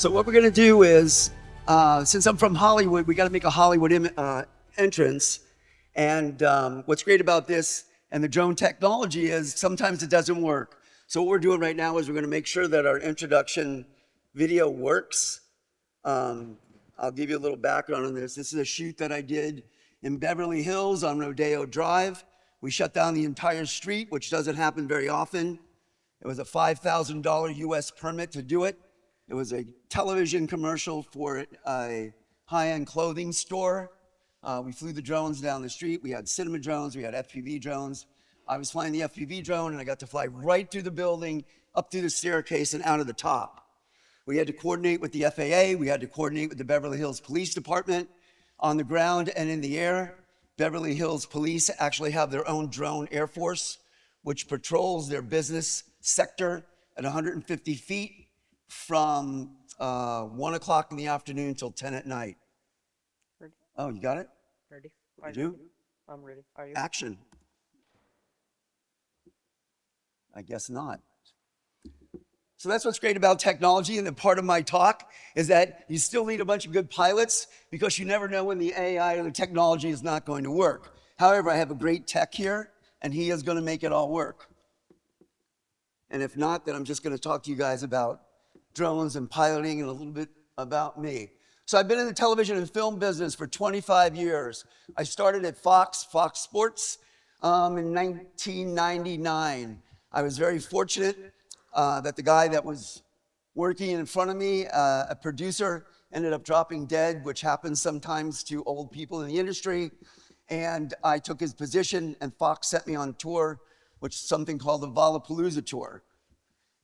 So what we're gonna do is, since I'm from Hollywood, we gotta make a Hollywood entrance. And what's great about this and the drone technology is sometimes it doesn't work. So what we're doing right now is we're gonna make sure that our introduction video works. I'll give you a little background on this. This is a shoot that I did in Beverly Hills on Rodeo Drive. We shut down the entire street, which doesn't happen very often. It was a $5,000 US permit to do it. It was a television commercial for a high-end clothing store. We flew the drones down the street. We had cinema drones, we had FPV drones. I was flying the FPV drone and I got to fly right through the building, up through the staircase and out of the top. We had to coordinate with the FAA. We had to coordinate with the Beverly Hills Police Department on the ground and in the air. Beverly Hills Police actually have their own drone air force, which patrols their business sector at 150 feet from 1 o'clock in the afternoon till 10 at night. Ready? Oh, you got it? Ready? You do? I'm ready. Are you? Action. I guess not. So that's what's great about technology, and the part of my talk is that you still need a bunch of good pilots because you never know when the AI or the technology is not going to work. However, I have a great tech here, and he is going to make it all work. And if not, then I'm just going to talk to you guys about drones and piloting and a little bit about me. So I've been in the television and film business for 25 years. I started at Fox Sports in 1999. I was very fortunate that the guy that was working in front of me, a producer, ended up dropping dead, which happens sometimes to old people in the industry. And I took his position, and Fox sent me on tour, which is something called the Lollapalooza Tour.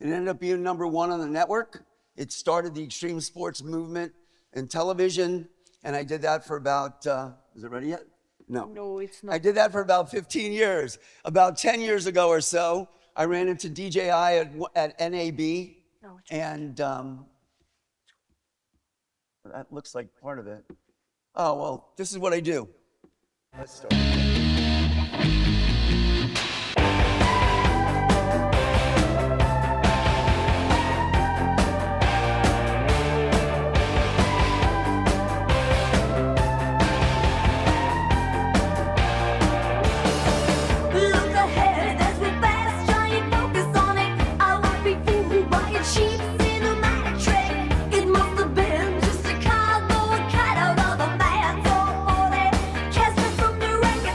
It ended up being #1 on the network. It started the extreme sports movement in television, and I did that for about, is it ready yet? No. No, it's not. I did that for about 15 years. About 10 years ago or so, I ran into DJI at NAB, No, it's and that looks like part of it. Oh, well, this is what I do. Let's start. Look ahead as we pass, trying focus on it. I won't be fooled by a cheap cinematic trick. It must have been just a cardboard cutout of a man's old body. Cast me from the rank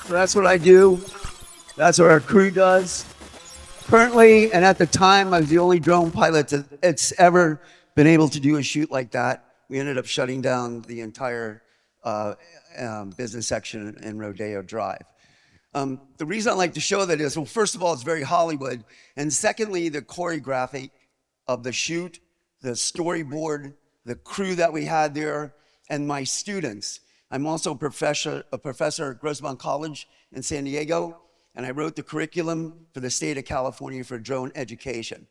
So that's what I do. That's what our crew does. Currently, and at the time, I was the only drone pilot that's ever been able to do a shoot like that. We ended up shutting down the entire business section in Rodeo Drive. The reason I like to show that is, well, first of all, it's very Hollywood. And secondly, the choreography of the shoot, the storyboard, the crew that we had there, and my students. I'm also a professor at Grossmont College in San Diego, and I wrote the curriculum for the state of California for drone education.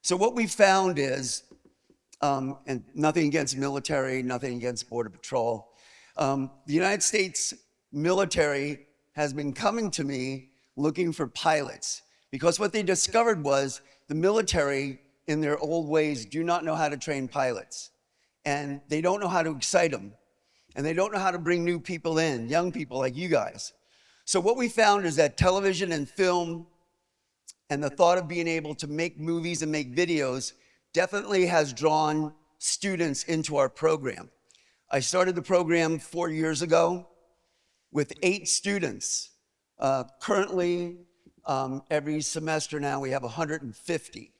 So what we found is, and nothing against military, nothing against Border Patrol, the United States military has been coming to me looking for pilots, because what they discovered was the military in their old ways do not know how to train pilots, and they don't know how to excite them, and they don't know how to bring new people in, young people like you guys. So what we found is that television and film and the thought of being able to make movies and make videos definitely has drawn students into our program. I started the program 4 years ago with 8 students. Currently, every semester now we have 150.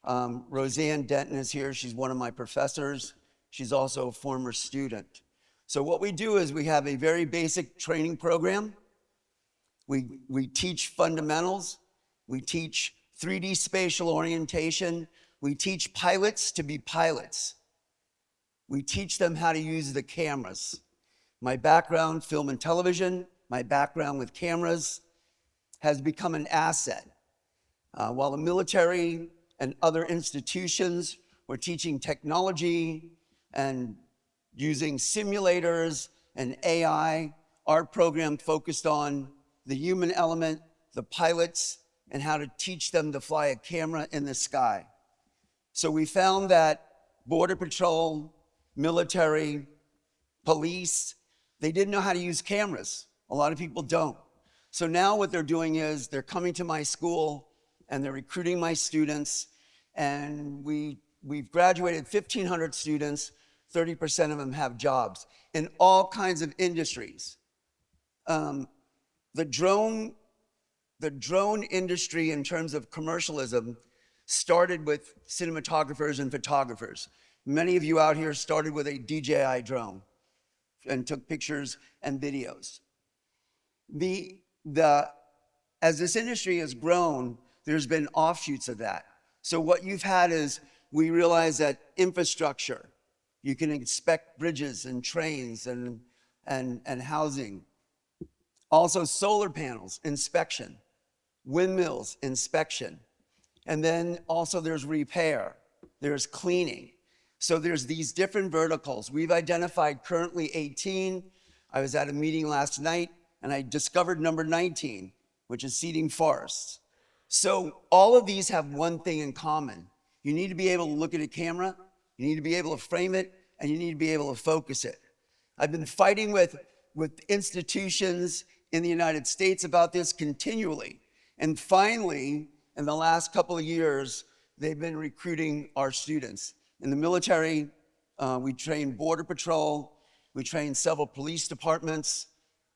Roseanne Denton is here. She's one of my professors. She's also a former student. So what we do is we have a very basic training program. We teach fundamentals. We teach 3D spatial orientation. We teach pilots to be pilots. We teach them how to use the cameras. My background, film and television, my background with cameras has become an asset. While the military and other institutions were teaching technology and using simulators and AI, our program focused on the human element, the pilots, and how to teach them to fly a camera in the sky. So we found that Border Patrol, military, police, they didn't know how to use cameras. A lot of people don't. So now what they're doing is they're coming to my school and they're recruiting my students, and we've graduated 1,500 students, 30% of them have jobs in all kinds of industries. The drone industry in terms of commercialism started with cinematographers and photographers. Many of you out here started with a DJI drone and took pictures and videos. As this industry has grown, there's been offshoots of that. So what you've had is, we realize that infrastructure, you can inspect bridges and trains and housing. Also solar panels, inspection, windmills, inspection. And then also there's repair, there's cleaning. So there's these different verticals. We've identified currently 18. I was at a meeting last night and I discovered number 19, which is seeding forests. So all of these have one thing in common. You need to be able to look at a camera, you need to be able to frame it, and you need to be able to focus it. I've been fighting with institutions in the United States about this continually. And finally, in the last couple of years, they've been recruiting our students. In the military, we train Border Patrol, we train several police departments,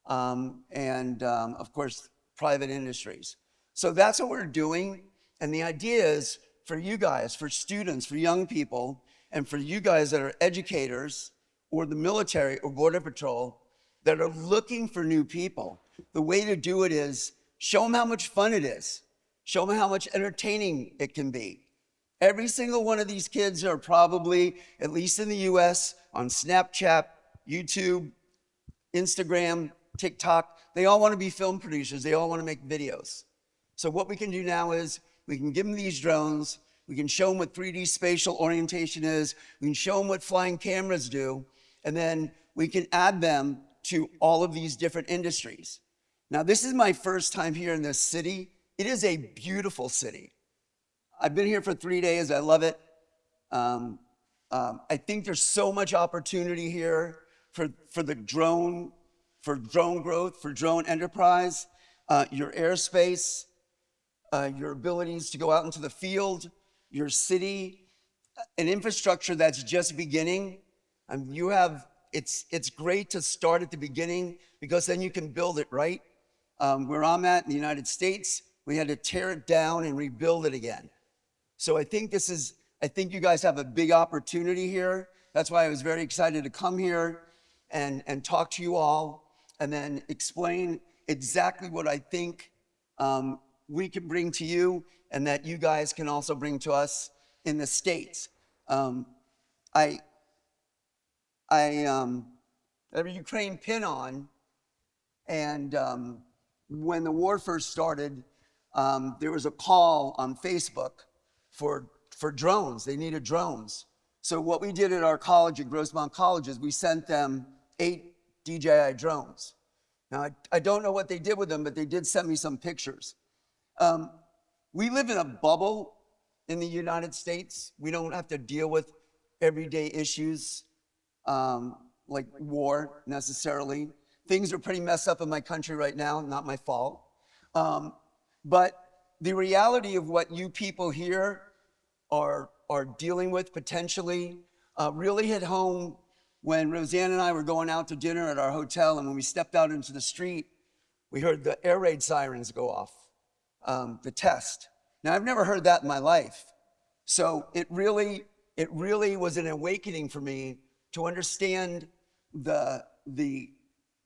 and of course, private industries. So that's what we're doing. And the idea is for you guys, for students, for young people, and for you guys that are educators or the military or Border Patrol that are looking for new people, the way to do it is show them how much fun it is. Show them how much entertaining it can be. Every single one of these kids are probably, at least in the US, on Snapchat, YouTube, Instagram, TikTok. They all want to be film producers. They all want to make videos. So what we can do now is we can give them these drones. We can show them what 3D spatial orientation is. We can show them what flying cameras do. And then we can add them to all of these different industries. Now, this is my first time here in this city. It is a beautiful city. I've been here for 3 days. I love it. I think there's so much opportunity here for drone growth, for drone enterprise, your airspace, your abilities to go out into the field, your city, an infrastructure that's just beginning. It's great to start at the beginning because then you can build it, right? Where I'm at in the United States, we had to tear it down and rebuild it again. So I think you guys have a big opportunity here. That's why I was very excited to come here and talk to you all and then explain exactly what I think we can bring to you and that you guys can also bring to us in the States. I have a Ukraine pin on, and when the war first started, there was a call on Facebook for drones. They needed drones. So what we did at our college, at Grossmont College, is we sent them 8 DJI drones. Now, I don't know what they did with them, but they did send me some pictures. We live in a bubble in the United States. We don't have to deal with everyday issues like war necessarily. Things are pretty messed up in my country right now, not my fault. But the reality of what you people here are dealing with potentially really hit home when Roseanne and I were going out to dinner at our hotel, and when we stepped out into the street, we heard the air raid sirens go off, the test. Now, I've never heard that in my life. So it really was an awakening for me to understand the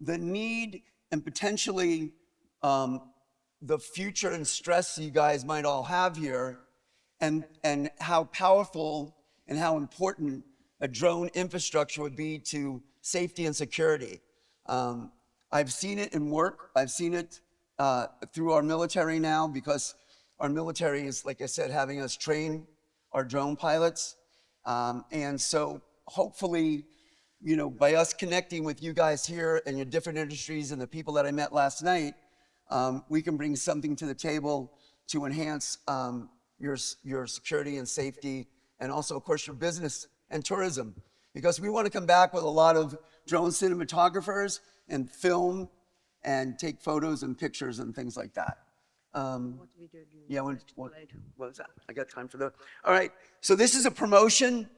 need and potentially the future and stress you guys might all have here, and how powerful and how important a drone infrastructure would be to safety and security. I've seen it in work. I've seen it through our military now, because our military is, like I said, having us train our drone pilots. And so hopefully, by us connecting with you guys here and your different industries and the people that I met last night, we can bring something to the table to enhance your security and safety, and also, of course, your business and tourism. Because we want to come back with a lot of drone cinematographers and film and take photos and pictures and things like that. Yeah, what was that? I got time for that. All right, so this is a promotion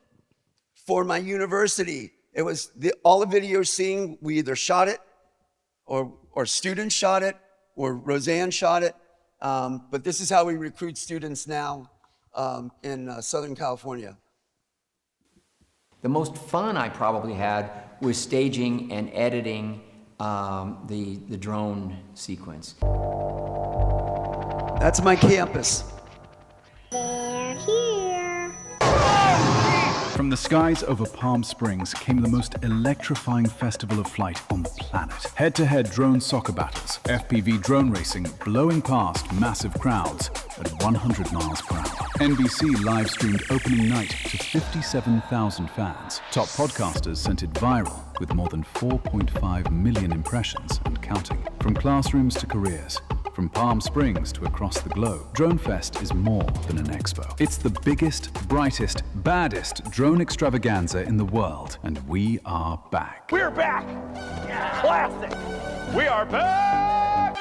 for my university. It was all the video you're seeing, we either shot it or students shot it or Roseanne shot it. But this is how we recruit students now in Southern California. The most fun I probably had was staging and editing the drone sequence. That's my campus. They're here. From the skies over Palm Springs came the most electrifying festival of flight on the planet. Head-to-head drone soccer battles, FPV drone racing blowing past massive crowds at 100 miles per hour. NBC live-streamed opening night to 57,000 fans. Top podcasters sent it viral with more than 4.5 million impressions and counting. From classrooms to careers, from Palm Springs to across the globe, DroneFest is more than an expo. It's the biggest, brightest, baddest drone extravaganza in the world, and we are back. We're back! Classic! We are back!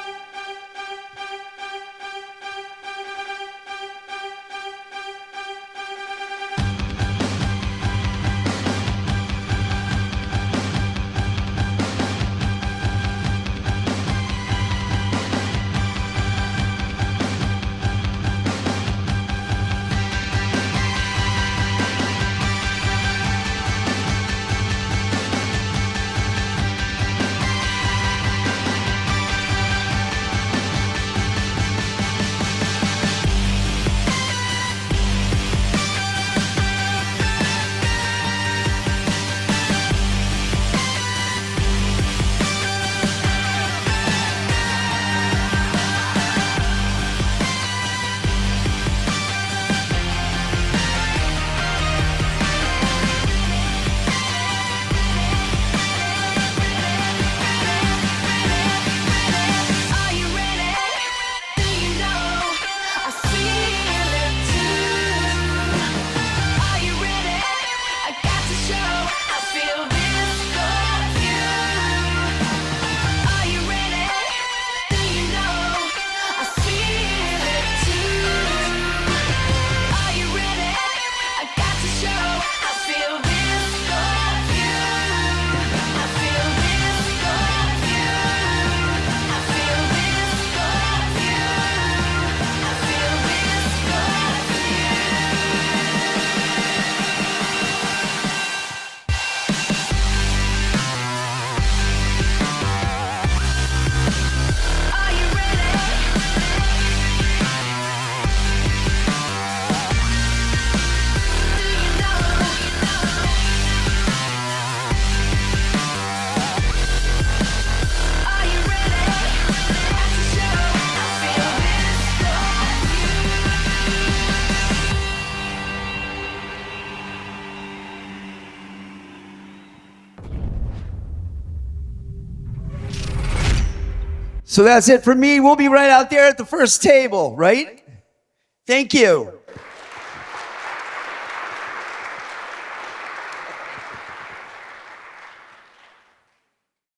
So that's it for me. We'll be right out there at the first table, right? Thank you.